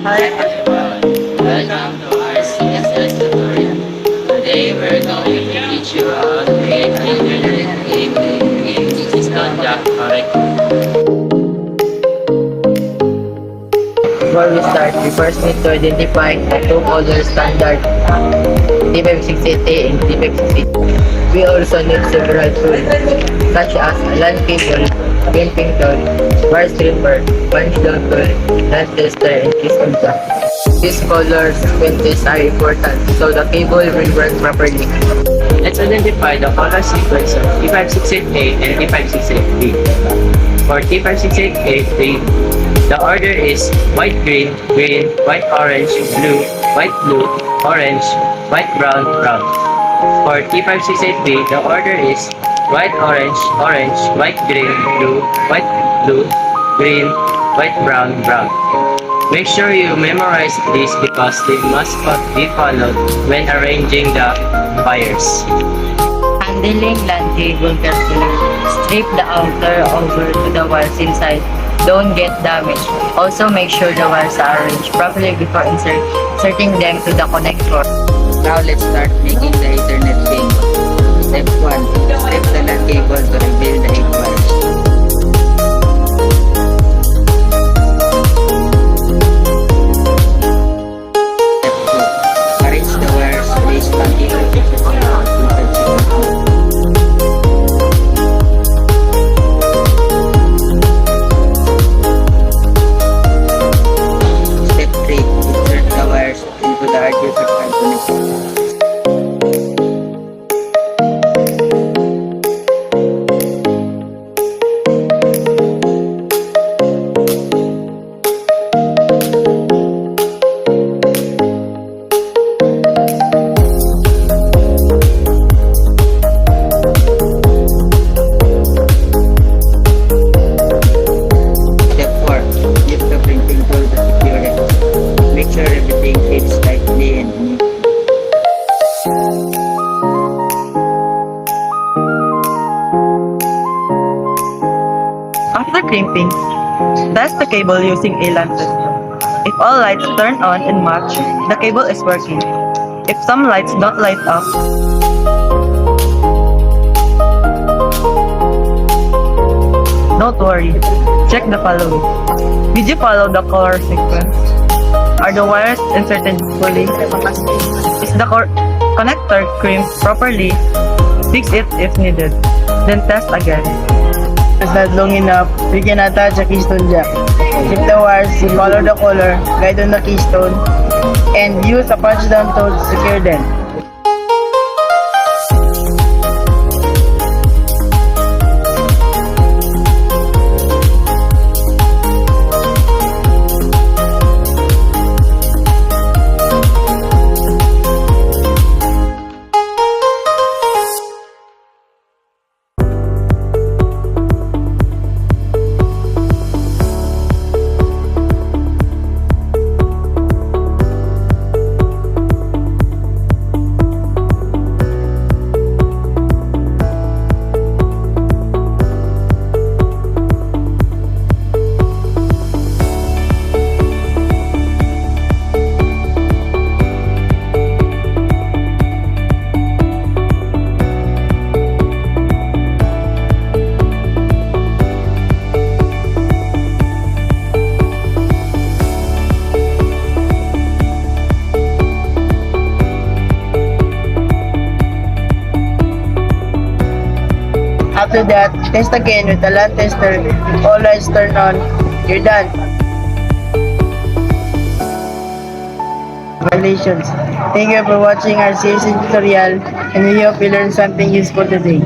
Hi everyone, welcome to our CSS tutorial. Today we're going to teach you how to create an internet game in System Jack correctly. Before we start, we first need to identify the two color standard T568A and T568. We also need several tools such as a LAN cable, crimping tool, wire stripper, punch down tool, LAN tester, and keystone jack. These color sequences are important so the cable will run properly. Let's identify the color sequence of T568A and T568B. For T568A, the order is white green, green, white orange, blue, white blue, orange, white brown, brown. For T568B, the order is white orange, orange, white green, blue, white blue, green, white brown, brown. Make sure you memorize these because they must be followed when arranging the wires. Handling LAN cable carefully. Strip the outer over to the wires inside. Don't get damaged. Also make sure the wires are arranged properly before inserting them to the connector. Now let's start making the Ethernet cable. Step 1. Strip the LAN cable to reveal the 8 wires. Step 2. Arrange the wires based on the Step 3. Insert the wires into the RJ45 connector. Step 4. Use the printing tool to secure it. Make sure everything fits tightly and neat. After crimping, test the cable using a LAN tester. If all lights turn on and match, the cable is working. If some lights don't light up, don't worry. Check the following. Did you follow the color sequence? Are the wires inserted fully? Is the connector crimped properly? Fix it if needed. Then test again. Is not long enough, we can attach a keystone jack. Keep the wires, follow the color, guide on the keystone, and use a punch down tool to secure them. After that, test again with the LAN tester. If all lights turn on, you're done. Congratulations. Thank you for watching our CSS tutorial and we hope you learned something useful today.